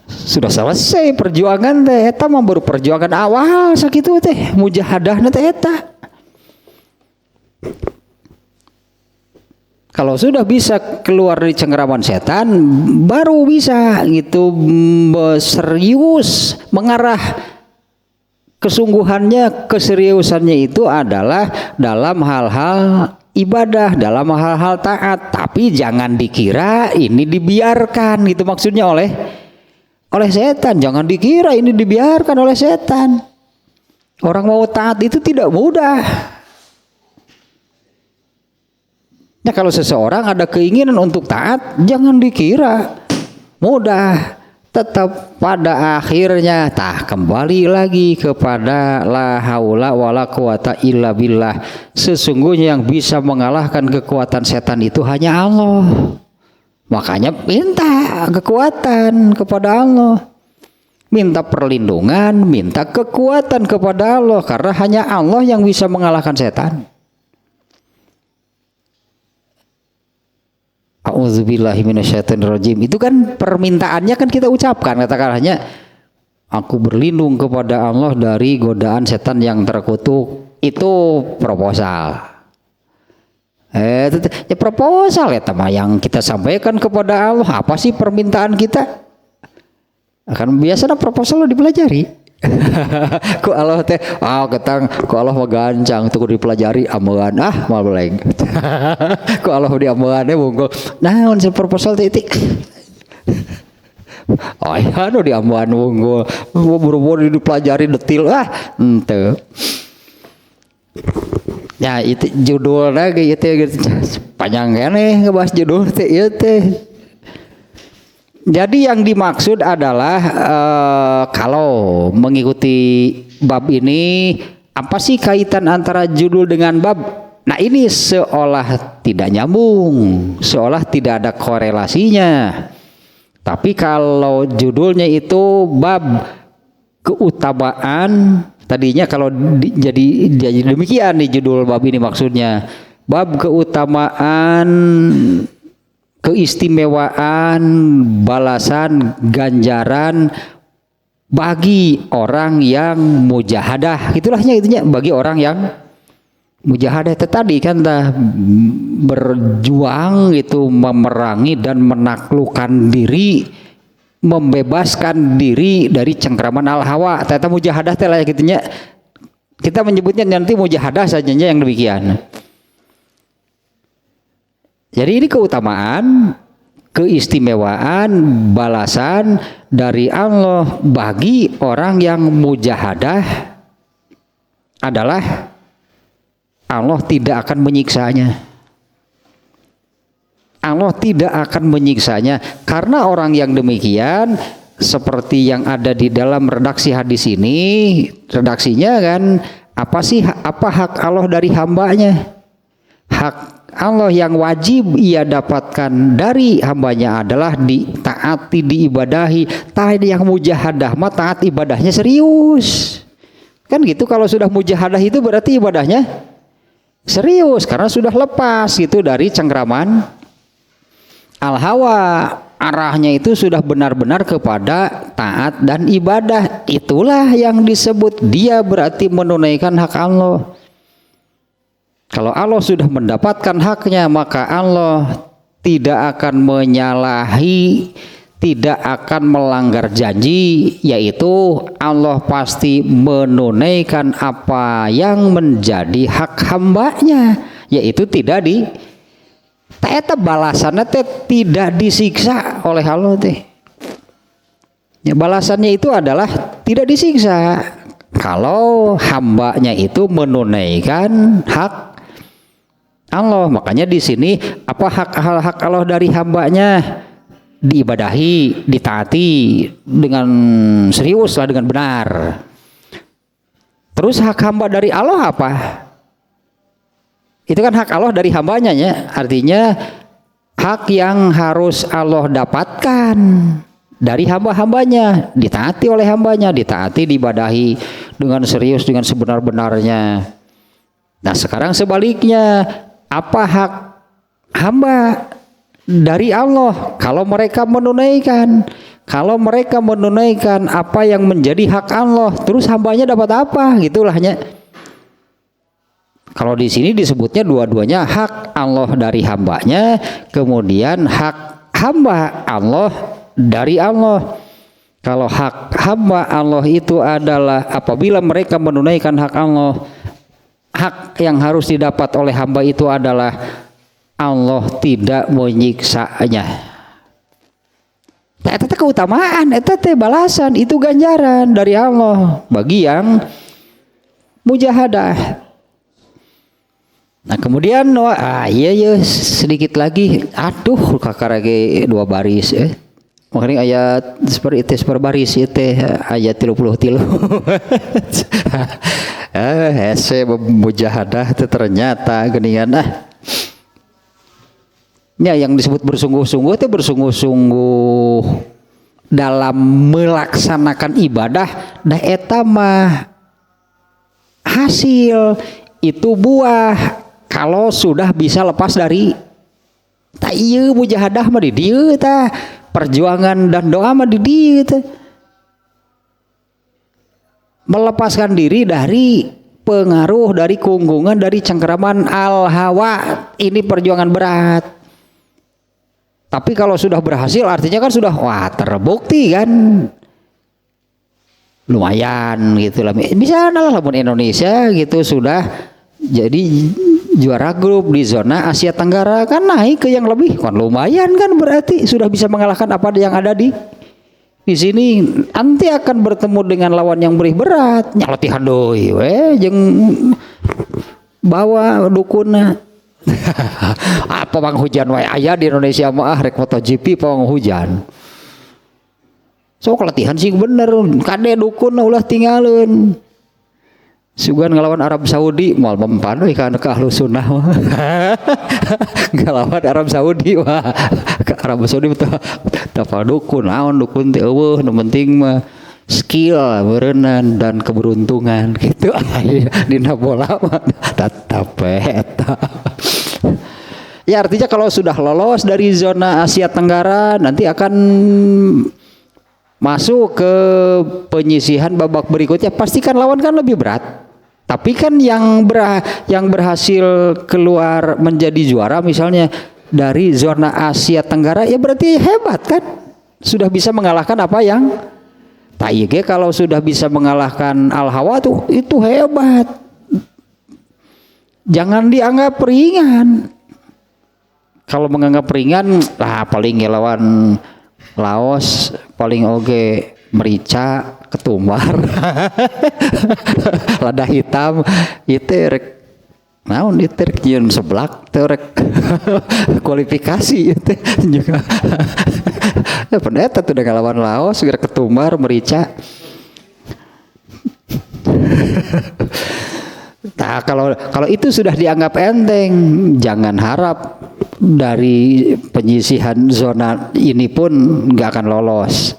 sudah selesai perjuangan teh, eta mah baru perjuangan awal sakitu teh, mujahadahna teh eta. Kalau sudah bisa keluar dari cengkraman setan, baru bisa gitu serius mengarah kesungguhannya, keseriusannya itu adalah dalam hal-hal ibadah, dalam hal-hal taat. Tapi jangan dikira ini dibiarkan gitu maksudnya oleh setan. Jangan dikira ini dibiarkan oleh setan. Orang mau taat itu tidak mudah. Nah, kalau seseorang ada keinginan untuk taat, jangan dikira mudah. Tetap pada akhirnya kembali lagi kepada la haula wala quwata illa billah. Sesungguhnya yang bisa mengalahkan kekuatan setan itu hanya Allah. Makanya minta kekuatan kepada Allah. Minta perlindungan, minta kekuatan kepada Allah, karena hanya Allah yang bisa mengalahkan setan. A'udzubillahi minasyaitonirrajim. Itu kan permintaannya kan kita ucapkan, katakan hanya aku berlindung kepada Allah dari godaan setan yang terkutuk. Itu proposal. Ya proposal ya teman yang kita sampaikan kepada Allah. Apa sih permintaan kita? Akan biasanya proposal dipelajari. Ku Allah teh ketang ku Allah mah gancang tuh dipelajari amuan mal beleng. Ku Allah di amuannya bunggul naon si proposal teh iya no di amuan bunggul buru-buru dipelajari detil henteu. Ya itu judul lagi itu panjang kene ngebahas judul teh ieu teh. Jadi yang dimaksud adalah kalau mengikuti bab ini, apa sih kaitan antara judul dengan bab? Nah ini seolah tidak nyambung, seolah tidak ada korelasinya. Tapi kalau judulnya itu bab keutamaan, tadinya kalau jadi demikian nih judul bab ini maksudnya. Bab keutamaan, keistimewaan, balasan, ganjaran bagi orang yang mujahadah. Itulahnya itunya bagi orang yang mujahadah itu tadi kan berjuang itu memerangi dan menaklukkan diri, membebaskan diri dari cengkraman al hawa. Tata mujahadah teh lah gitunya. Kita menyebutnya nanti mujahadah sajanya yang demikian. Jadi ini keutamaan, keistimewaan, balasan dari Allah bagi orang yang mujahadah adalah Allah tidak akan menyiksanya. Allah tidak akan menyiksanya karena orang yang demikian seperti yang ada di dalam redaksi hadis ini, redaksinya kan apa hak Allah dari hambanya? Hak Allah yang wajib ia dapatkan dari hambanya adalah ditaati, diibadahi. Tadi yang mujahadah mah taat ibadahnya serius. Kan gitu, kalau sudah mujahadah itu berarti ibadahnya serius karena sudah lepas gitu dari cengkraman al-hawa. Arahnya itu sudah benar-benar kepada taat dan ibadah. Itulah yang disebut dia berarti menunaikan hak Allah. Kalau Allah sudah mendapatkan haknya, maka Allah tidak akan menyalahi, tidak akan melanggar janji, yaitu Allah pasti menunaikan apa yang menjadi hak hambanya, yaitu tidak balasannya tidak disiksa oleh Allah teh. Ya, balasannya itu adalah tidak disiksa kalau hambanya itu menunaikan hak Allah. Makanya di sini apa hak Allah dari hambanya? Diibadahi, ditaati dengan serius lah, dengan benar. Terus hak hamba dari Allah apa? Itu kan hak Allah dari hambanya ya. Artinya hak yang harus Allah dapatkan dari hamba-hambanya, ditaati oleh hambanya, ditaati, diibadahi dengan serius, dengan sebenar-benarnya. Nah sekarang sebaliknya, apa hak hamba dari Allah kalau mereka menunaikan? Kalau mereka menunaikan apa yang menjadi hak Allah, terus hambanya dapat apa? Gitulahnya. Kalau di sini disebutnya dua-duanya hak Allah dari hambanya, kemudian hak hamba Allah dari Allah. Kalau hak hamba Allah itu adalah apabila mereka menunaikan hak Allah, hak yang harus didapat oleh hamba itu adalah Allah tidak menyiksanya. Nah, itu keutamaan, itu balasan, itu ganjaran dari Allah bagi yang mujahadah. Nah kemudian iya sedikit lagi, aduh kakak lagi 2 baris makanya ayat seperti itu baris itu ayat 33 hese mujahadah itu ternyata geningan ya yang disebut bersungguh-sungguh itu bersungguh-sungguh dalam melaksanakan ibadah dah eta mah hasil itu buah kalau sudah bisa lepas dari tak iya mujahadah mah di dieu tah perjuangan dan doa mah di dieu tah melepaskan diri dari pengaruh dari keunggungan dari cengkeraman al hawa ini perjuangan berat. Tapi kalau sudah berhasil artinya kan sudah wah terbukti kan lumayan gitu lah bisa lah lamun Indonesia gitu sudah jadi juara grup di zona Asia Tenggara kan naik ke yang lebih kan lumayan kan berarti sudah bisa mengalahkan apa yang ada di sini. Nanti akan bertemu dengan lawan yang lebih berat nyalatihan doi jeung bawa dukuna apa bang hujan wae aya di Indonesia mah rek MotoGP pawang hujan sok latihan sih bener kade dukun ulah tinggalin sugan ngelawan Arab Saudi moal mempan we ka Ahlus Sunnah ngelawan Arab Saudi wah ke Arab Saudi betul dapat dukun naon dukun teh eueuh nu penting mah skill beureunan dan keberuntungan gitu dina bola mah tetep eta ya artinya kalau sudah lolos dari zona Asia Tenggara nanti akan masuk ke penyisihan babak berikutnya pastikan lawan kan lebih berat. Tapi kan yang berhasil keluar menjadi juara misalnya dari zona Asia Tenggara ya berarti hebat kan sudah bisa mengalahkan apa yang Taige kalau sudah bisa mengalahkan Al Hawa tuh itu hebat jangan dianggap ringan. Kalau menganggap ringan lah paling lawan Laos paling oge merica ketumbar lada hitam itu rek naon itu rek nyeun seblak teh rek kualifikasi itu juga pendeta tuh dengan lawan Laos geus ketumbar merica. Nah kalau itu sudah dianggap enteng jangan harap dari penyisihan zona ini pun nggak akan lolos.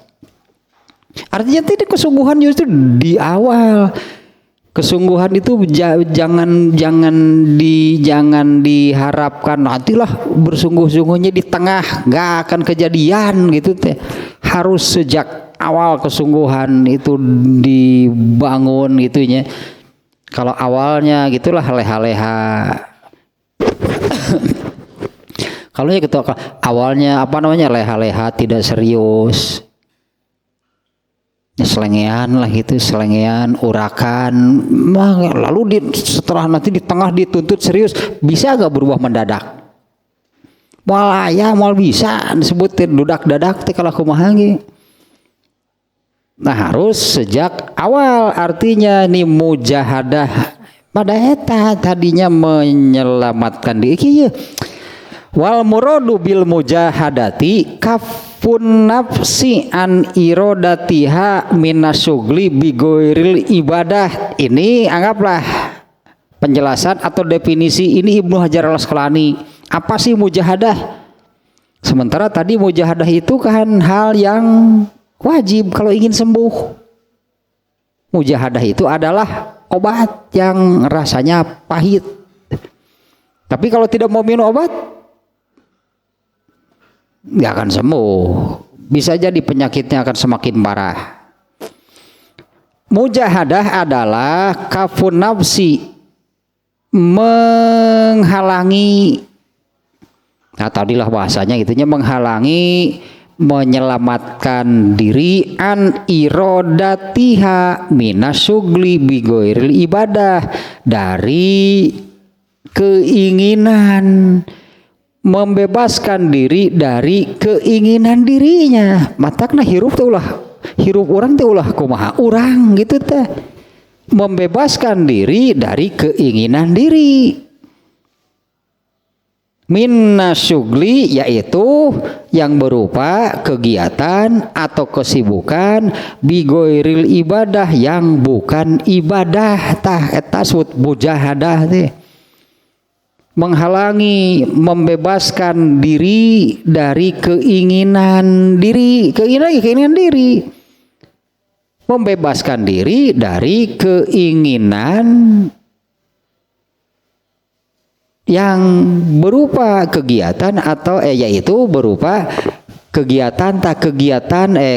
Artinya tidak kesungguhan justru di awal. Kesungguhan itu jangan diharapkan nantilah bersungguh-sungguhnya di tengah nggak akan kejadian gitu teh. Harus sejak awal kesungguhan itu dibangun gitunya. Kalau awalnya gitulah leha-leha. Kalau ya gitu awalnya apa namanya leha-leha tidak serius. Selengean lah gitu, selengean, urakan, lalu setelah nanti di tengah dituntut serius, bisa gak berubah mendadak? Mal aya, mal bisa disebutin dudak dadak teh kalau kumaha ge. Nah harus sejak awal artinya nih mujahadah pada eta tadinya menyelamatkan diri kieu. Wal muradu bil mujahadati kafun nafsi an irodatiha minasyugli bigoiril ibadah. Ini anggaplah penjelasan atau definisi ini Ibnu Hajar al-Asqalani. Apa sih mujahadah? Sementara tadi mujahadah itu kan hal yang wajib kalau ingin sembuh. Mujahadah itu adalah obat yang rasanya pahit. Tapi kalau tidak mau minum obat, nggak akan sembuh. Bisa jadi penyakitnya akan semakin parah. Mujahadah adalah kafun nafsi, menghalangi, nah tadilah bahasanya itunya menghalangi, menyelamatkan diri an irodatiha minasyugli bigoiril ibadah, dari keinginan, membebaskan diri dari keinginan dirinya. Matakna hirup tuh ulah, hirup orang tuh ulah kumaha orang gitu teh, membebaskan diri dari keinginan diri. Minasyugli yaitu yang berupa kegiatan atau kesibukan bigoiril ibadah yang bukan ibadah, tah eta disebut mujahadah teh. Menghalangi, membebaskan diri dari keinginan diri, keinginan diri, membebaskan diri dari keinginan yang berupa kegiatan atau yaitu berupa kegiatan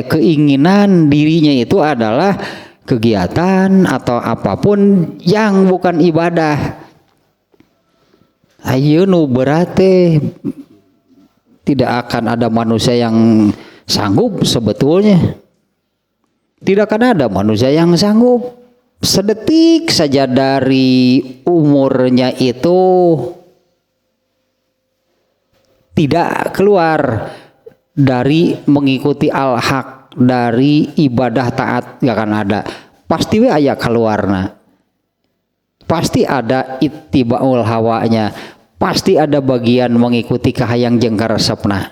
keinginan dirinya itu adalah kegiatan atau apapun yang bukan ibadah. Ayo nu berarti tidak akan ada manusia yang sanggup sebetulnya. Tidak akan ada manusia yang sanggup sedetik saja dari umurnya itu tidak keluar dari mengikuti al-haq, dari ibadah taat, gak akan ada. Pasti we aya keluarna. Pasti ada ittibaul hawanya, pasti ada bagian mengikuti kahayang jeung karesepna.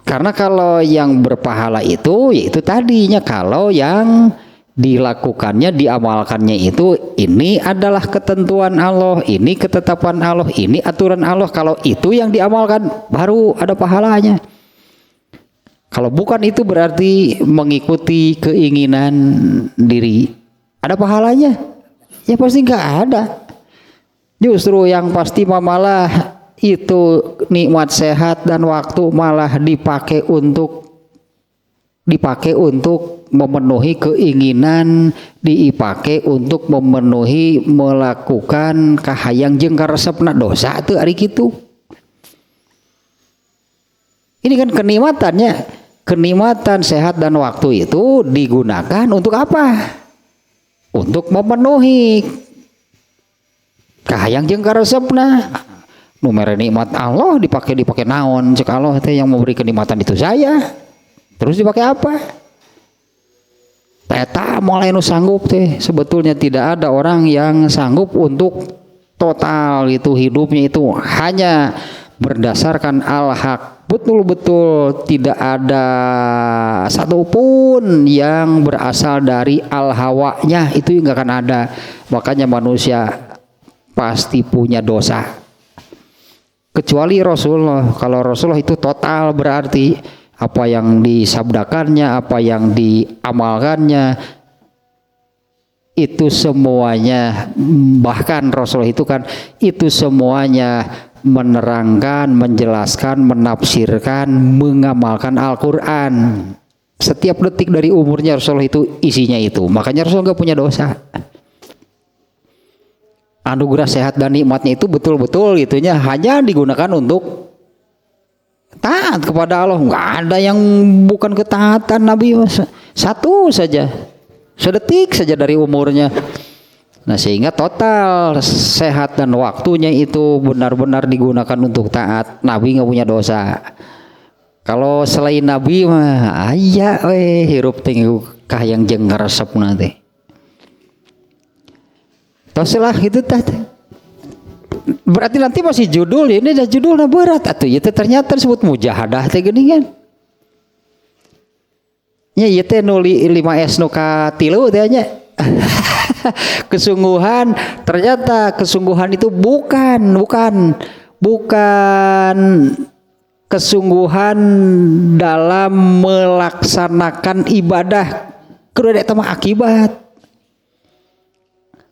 Karena kalau yang berpahala itu yaitu tadinya kalau yang dilakukannya, diamalkannya itu ini adalah ketentuan Allah, ini ketetapan Allah, ini aturan Allah. Kalau itu yang diamalkan baru ada pahalanya. Kalau bukan itu berarti mengikuti keinginan diri. Ada pahalanya? Ya pasti nggak ada. Justru yang pasti malah itu nikmat sehat dan waktu malah dipakai untuk memenuhi keinginan, dipakai untuk memenuhi melakukan kahayang jeung karesepna dosa teu ari kitu. Ini kan kenikmatannya. Kenikmatan sehat dan waktu itu digunakan untuk apa? Untuk memenuhi kahayang jeung karesepna. Nu mere nikmat Allah dipakai naon? Cek Allah teh yang memberi kenikmatan itu saya. Terus dipakai apa? Eta mulai nu sanggup teh. Sebetulnya tidak ada orang yang sanggup untuk total itu hidupnya itu hanya berdasarkan al-haq. Betul-betul tidak ada satupun yang berasal dari al-hawanya, itu nggak akan ada. Makanya manusia pasti punya dosa. Kecuali Rasulullah. Kalau Rasulullah itu total berarti apa yang disabdakannya, apa yang diamalkannya itu semuanya, bahkan Rasulullah itu kan itu semuanya menerangkan, menjelaskan, menafsirkan, mengamalkan Al-Quran. Setiap detik dari umurnya Rasulullah itu isinya itu. Makanya Rasulullah gak punya dosa. Anugerah sehat dan nikmatnya itu betul-betul itunya hanya digunakan untuk taat kepada Allah. Gak ada yang bukan ketaatan Nabi. Satu saja. Sedetik saja dari umurnya. Nah sehingga total sehat dan waktunya itu benar-benar digunakan untuk taat. Nabi nggak punya dosa. Kalau selain Nabi mah aya hirup tinggu kahayang jeung resep nanti. Toselah gitu tah. Berarti nanti masih judul ini ada judulnya berat atuh ieu ternyata disebut mujahadah teh geuningan. Nya ieu teh nu 5S nu ka 3 teh nya. Kesungguhan, ternyata kesungguhan itu bukan kesungguhan dalam melaksanakan ibadah. Kudu eta mah akibat.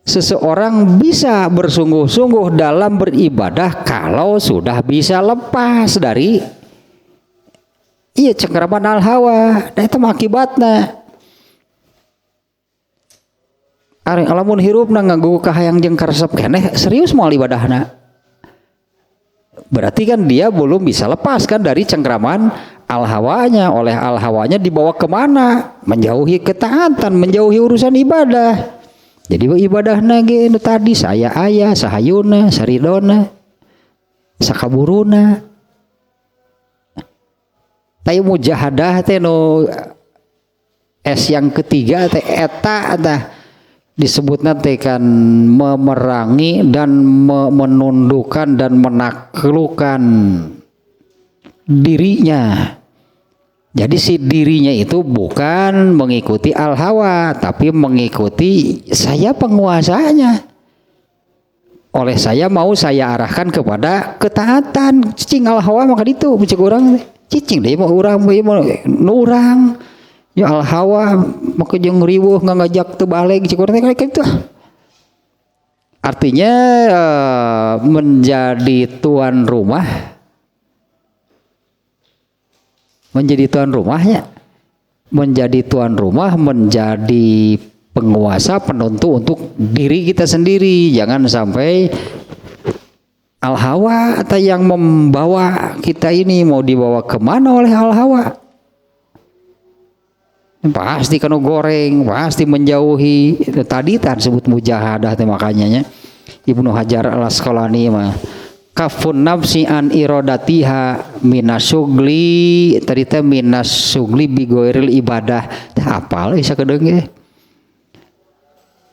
Seseorang bisa bersungguh-sungguh dalam beribadah kalau sudah bisa lepas dari cengkeraman al-hawa. Da eta mah akibatna. Ari alamun hirupna nganggo kahayang jeung karesep keneh serius moal ibadahna. Berarti kan dia belum bisa lepas kan dari cengkeraman al-hawanya. Oleh al-hawanya dibawa kemana? Menjauhi ketaatan, menjauhi urusan ibadah. Jadi ibadahna ge nu tadi saya aya, sahayuna, saridona, sakaburuna. Tapi mujahadah teh nu S yang ketiga teh eta tah disebutna teh kan memerangi dan menundukkan dan menaklukkan dirinya. Jadi si dirinya itu bukan mengikuti al-hawa, tapi mengikuti saya penguasanya. Oleh saya mau saya arahkan kepada ketaatan. Cicing al-hawa maka itu cik urang cicing deui mah urang nu urang. Ya al-hawa maka jeung riweuh ngajak teu balik cik urang kayak kitu. Artinya menjadi tuan rumah, menjadi tuan rumahnya, menjadi tuan rumah, menjadi penguasa, penentu untuk diri kita sendiri. Jangan sampai al-hawa atau yang membawa kita ini mau dibawa kemana oleh al-hawa. Pasti kena goreng, pasti menjauhi. Tadi disebut mujahadah, makanya Ibnu Hajar al-Asqalani mah kafun nafsi an iradatiha minasugli, tadi teh minasugli bigoiril ibadah. Teh apal sakedeung ge.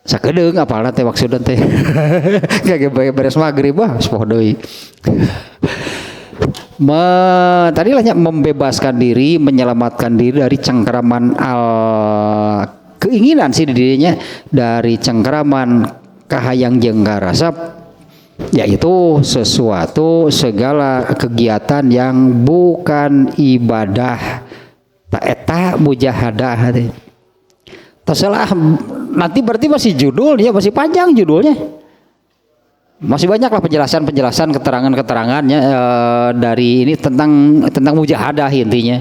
Sakedeung apalna teh maksudna teh. Kage beres magrib poho deui. Tadi lahnya membebaskan diri, menyelamatkan diri dari cengkeraman keinginan sih dirinya, dari cengkeraman kahayang jeung garasap, yaitu sesuatu segala kegiatan yang bukan ibadah. Tak eta mujahadah. Tersalah nanti berarti masih judul ya, masih panjang judulnya. Masih banyak lah penjelasan-penjelasan, keterangan-keterangannya dari ini tentang mujahadah intinya.